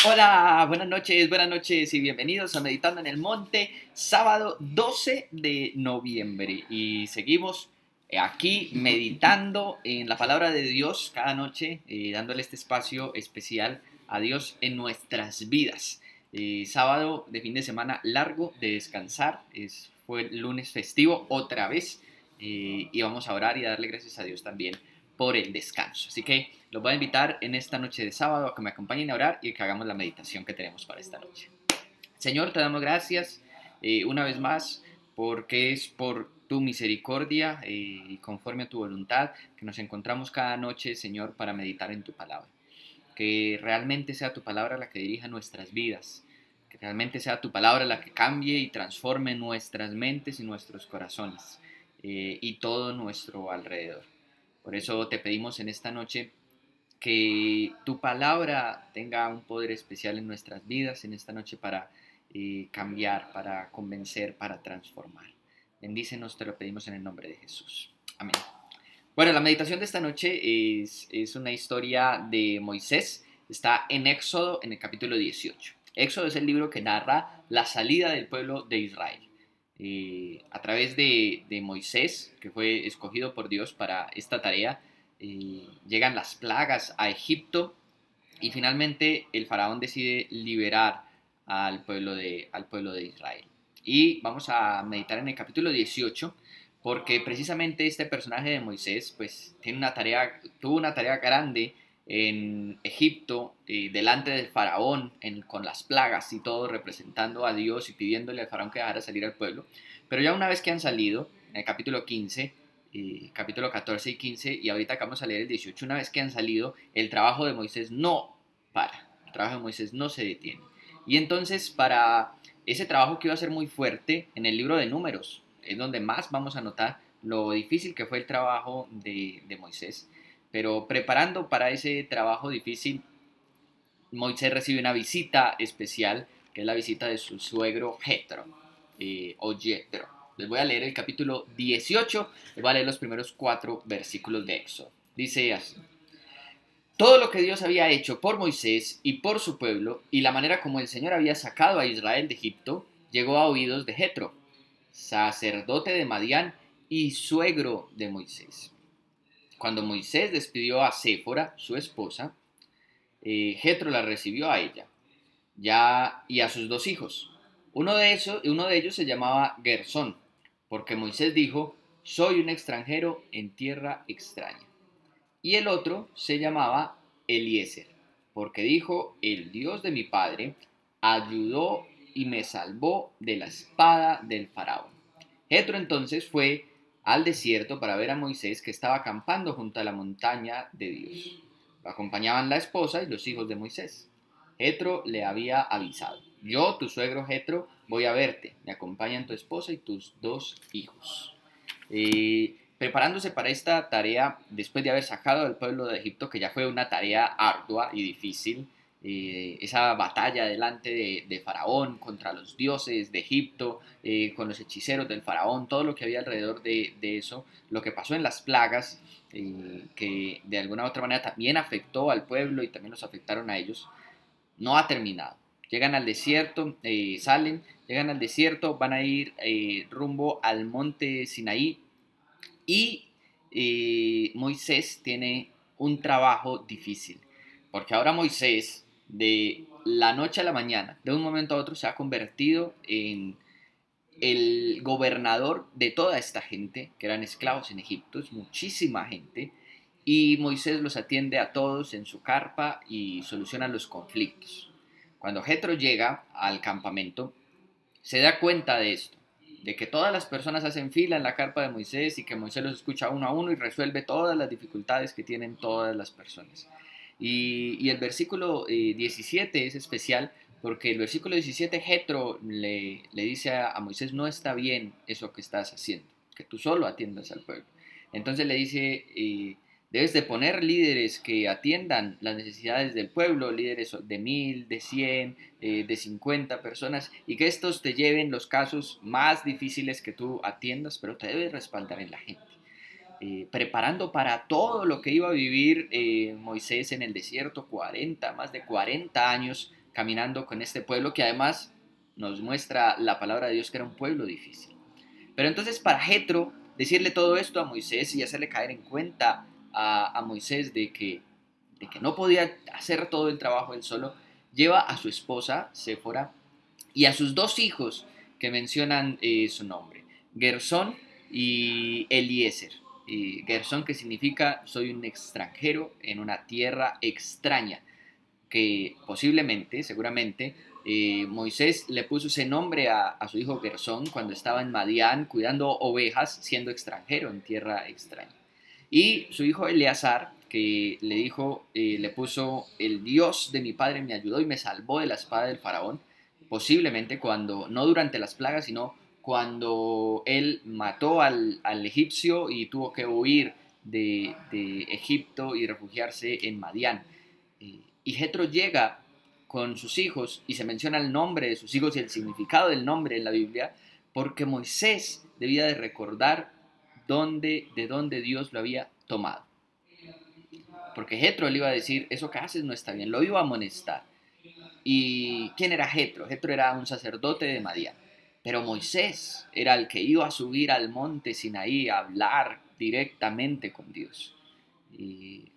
Hola, buenas noches y bienvenidos a Meditando en el Monte, sábado 12 de noviembre. Y seguimos aquí meditando en la palabra de Dios cada noche, dándole este espacio especial a Dios en nuestras vidas. Sábado de fin de semana largo de descansar, fue el lunes festivo otra vez y vamos a orar y a darle gracias a Dios también por el descanso. Así que los voy a invitar en esta noche de sábado a que me acompañen a orar y que hagamos la meditación que tenemos para esta noche. Señor, te damos gracias una vez más porque es por tu misericordia y conforme a tu voluntad que nos encontramos cada noche, Señor, para meditar en tu palabra. Que realmente sea tu palabra la que dirija nuestras vidas. Que realmente sea tu palabra la que cambie y transforme nuestras mentes y nuestros corazones y todo nuestro alrededor. Por eso te pedimos en esta noche que tu palabra tenga un poder especial en nuestras vidas, en esta noche para cambiar, para convencer, para transformar. Bendícenos, te lo pedimos en el nombre de Jesús. Amén. Bueno, la meditación de esta noche es una historia de Moisés. Está en Éxodo, en el capítulo 18. Éxodo es el libro que narra la salida del pueblo de Israel. A través de Moisés, que fue escogido por Dios para esta tarea, llegan las plagas a Egipto y finalmente el faraón decide liberar al pueblo de Israel. Y vamos a meditar en el capítulo 18 porque precisamente este personaje de Moisés pues tuvo una tarea grande en Egipto, delante del faraón, con las plagas y todo, representando a Dios y pidiéndole al faraón que dejara salir al pueblo. Pero ya una vez que han salido, en el capítulo 15, capítulo 14 y 15, y ahorita acabamos a leer el 18, una vez que han salido, el trabajo de Moisés no para, el trabajo de Moisés no se detiene. Y entonces para ese trabajo que iba a ser muy fuerte, en el libro de Números, es donde más vamos a notar lo difícil que fue el trabajo de Moisés. Pero preparando para ese trabajo difícil, Moisés recibe una visita especial, que es la visita de su suegro Jetro, o Jetro. Les voy a leer el capítulo 18, les voy a leer los primeros 4 versículos de Éxodo. Dice así: todo lo que Dios había hecho por Moisés y por su pueblo, y la manera como el Señor había sacado a Israel de Egipto, llegó a oídos de Jetro, sacerdote de Madián y suegro de Moisés. Cuando Moisés despidió a Séfora, su esposa, Jetro la recibió a ella y a sus 2 hijos. Uno de ellos se llamaba Gersón, porque Moisés dijo: soy un extranjero en tierra extraña. Y el otro se llamaba Eliezer, porque dijo: el Dios de mi padre ayudó y me salvó de la espada del faraón. Jetro entonces fue al desierto para ver a Moisés, que estaba acampando junto a la montaña de Dios. Lo acompañaban la esposa y los hijos de Moisés. Jetro le había avisado: yo, tu suegro Jetro, voy a verte, me acompañan tu esposa y tus 2 hijos. Preparándose para esta tarea, después de haber sacado al pueblo de Egipto, que ya fue una tarea ardua y difícil, esa batalla delante de Faraón contra los dioses de Egipto, con los hechiceros del Faraón, todo lo que había alrededor de eso, lo que pasó en las plagas, que de alguna u otra manera también afectó al pueblo y también los afectaron a ellos, no ha terminado. Llegan al desierto, llegan al desierto, van a ir rumbo al monte Sinaí, y Moisés tiene un trabajo difícil, porque ahora Moisés, de la noche a la mañana, de un momento a otro, se ha convertido en el gobernador de toda esta gente, que eran esclavos en Egipto, es muchísima gente, y Moisés los atiende a todos en su carpa y soluciona los conflictos. Cuando Jetro llega al campamento, se da cuenta de esto, de que todas las personas hacen fila en la carpa de Moisés y que Moisés los escucha uno a uno y resuelve todas las dificultades que tienen todas las personas. Y el versículo 17 es especial porque el versículo 17 Jetro le dice a Moisés: no está bien eso que estás haciendo, que tú solo atiendas al pueblo. Entonces le dice: debes de poner líderes que atiendan las necesidades del pueblo, líderes de 1000, de 100, de 50 personas, y que estos te lleven los casos más difíciles que tú atiendas, pero te debes respaldar en la gente. Preparando para todo lo que iba a vivir Moisés en el desierto, más de 40 años caminando con este pueblo que además nos muestra la palabra de Dios que era un pueblo difícil. Pero entonces para Jetro decirle todo esto a Moisés y hacerle caer en cuenta a Moisés de que no podía hacer todo el trabajo él solo, lleva a su esposa, Séfora, y a sus dos hijos que mencionan su nombre, Gersón y Eliezer. Gersón, que significa soy un extranjero en una tierra extraña, que posiblemente, seguramente, Moisés le puso ese nombre a su hijo Gersón cuando estaba en Madián cuidando ovejas, siendo extranjero en tierra extraña. Y su hijo Eleazar, que le dijo, le puso, el Dios de mi padre me ayudó y me salvó de la espada del faraón, posiblemente cuando, no durante las plagas, sino cuando él mató al egipcio y tuvo que huir de Egipto y refugiarse en Madián. Y Jetro llega con sus hijos y se menciona el nombre de sus hijos y el significado del nombre en la Biblia, porque Moisés debía de recordar de dónde Dios lo había tomado. Porque Jetro le iba a decir, eso que haces no está bien, lo iba a amonestar. ¿Y quién era Jetro? Jetro era un sacerdote de Madián. Pero Moisés era el que iba a subir al monte Sinaí a hablar directamente con Dios. Y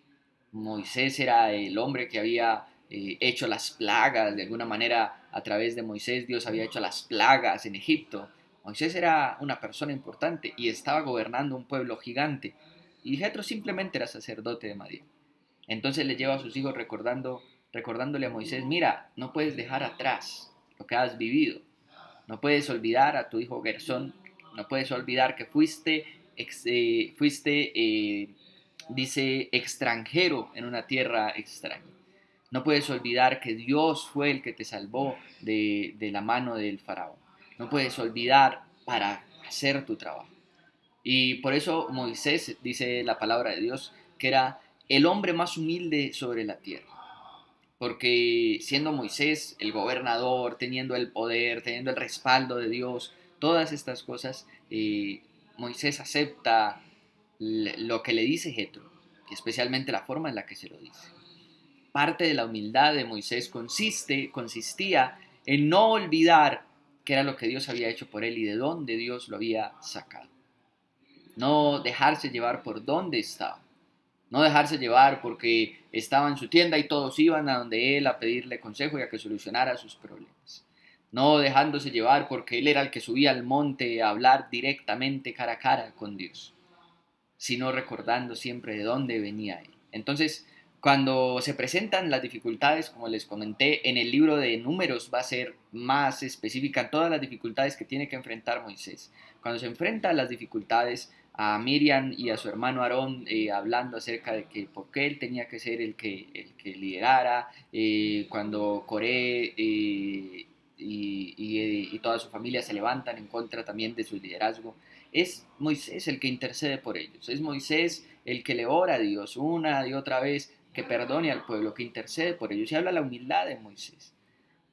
Moisés era el hombre que había hecho las plagas, de alguna manera a través de Moisés Dios había hecho las plagas en Egipto. Moisés era una persona importante y estaba gobernando un pueblo gigante. Y Jetro simplemente era sacerdote de Madián. Entonces le lleva a sus hijos recordándole a Moisés, mira, no puedes dejar atrás lo que has vivido. No puedes olvidar a tu hijo Gersón, no puedes olvidar que dice, extranjero en una tierra extraña. No puedes olvidar que Dios fue el que te salvó de la mano del faraón. No puedes olvidar para hacer tu trabajo. Y por eso Moisés, dice la palabra de Dios, que era el hombre más humilde sobre la tierra. Porque siendo Moisés el gobernador, teniendo el poder, teniendo el respaldo de Dios, todas estas cosas, Moisés acepta lo que le dice Jetro, y especialmente la forma en la que se lo dice. Parte de la humildad de Moisés consistía en no olvidar qué era lo que Dios había hecho por él y de dónde Dios lo había sacado. No dejarse llevar por dónde estaba. No dejarse llevar porque estaba en su tienda y todos iban a donde él a pedirle consejo y a que solucionara sus problemas. No dejándose llevar porque él era el que subía al monte a hablar directamente cara a cara con Dios, sino recordando siempre de dónde venía él. Entonces, cuando se presentan las dificultades, como les comenté, en el libro de Números va a ser más específica todas las dificultades que tiene que enfrentar Moisés. Cuando se enfrenta a las dificultades, a Miriam y a su hermano Aarón hablando acerca de que por qué él tenía que ser el que liderara, cuando Coré y toda su familia se levantan en contra también de su liderazgo, es Moisés el que intercede por ellos, es Moisés el que le ora a Dios una y otra vez que perdone al pueblo, que intercede por ellos, y habla la humildad de Moisés.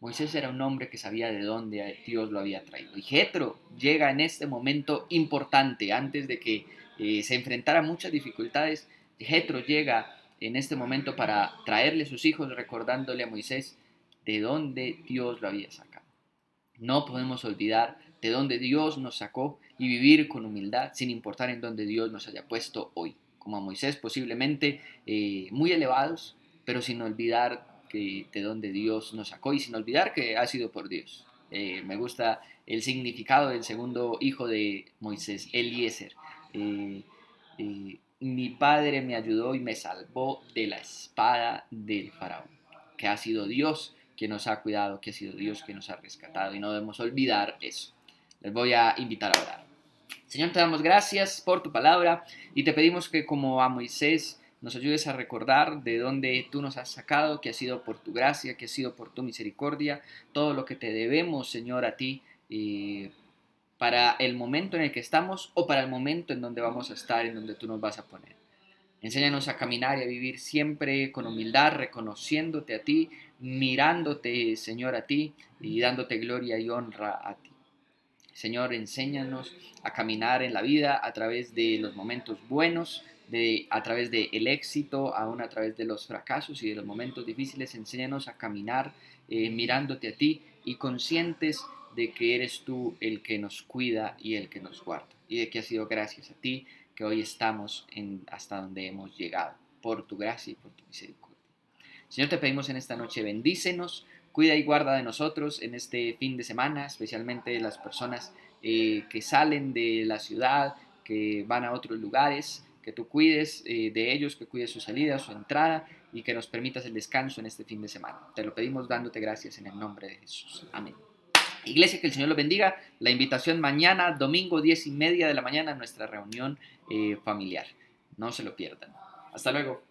Moisés era un hombre que sabía de dónde Dios lo había traído. Y Jetro llega en este momento importante, antes de que se enfrentara a muchas dificultades. Jetro llega en este momento para traerle a sus hijos, recordándole a Moisés de dónde Dios lo había sacado. No podemos olvidar de dónde Dios nos sacó y vivir con humildad, sin importar en dónde Dios nos haya puesto hoy. Como a Moisés, posiblemente muy elevados, pero sin olvidar de donde Dios nos sacó y sin olvidar que ha sido por Dios. Me gusta el significado del segundo hijo de Moisés, Eliezer. Mi padre me ayudó y me salvó de la espada del faraón, que ha sido Dios quien nos ha cuidado, que ha sido Dios quien nos ha rescatado, y no debemos olvidar eso. Les voy a invitar a orar. Señor, te damos gracias por tu palabra y te pedimos que como a Moisés nos ayudes a recordar de dónde tú nos has sacado, que ha sido por tu gracia, que ha sido por tu misericordia, todo lo que te debemos, Señor, a ti, para el momento en el que estamos o para el momento en donde vamos a estar, en donde tú nos vas a poner. Enséñanos a caminar y a vivir siempre con humildad, reconociéndote a ti, mirándote, Señor, a ti y dándote gloria y honra a ti. Señor, enséñanos a caminar en la vida a través de los momentos buenos, a través del éxito, aún a través de los fracasos y de los momentos difíciles. Enséñanos a caminar mirándote a ti y conscientes de que eres tú el que nos cuida y el que nos guarda, y de que ha sido gracias a ti que hoy estamos hasta donde hemos llegado, por tu gracia y por tu misericordia. Señor, te pedimos en esta noche, bendícenos, cuida y guarda de nosotros en este fin de semana, especialmente las personas que salen de la ciudad, que van a otros lugares, que tú cuides de ellos, que cuides su salida, su entrada y que nos permitas el descanso en este fin de semana. Te lo pedimos dándote gracias en el nombre de Jesús. Amén. Iglesia, que el Señor los bendiga. La invitación mañana, domingo 10:30 de la mañana, a nuestra reunión familiar. No se lo pierdan. Hasta luego.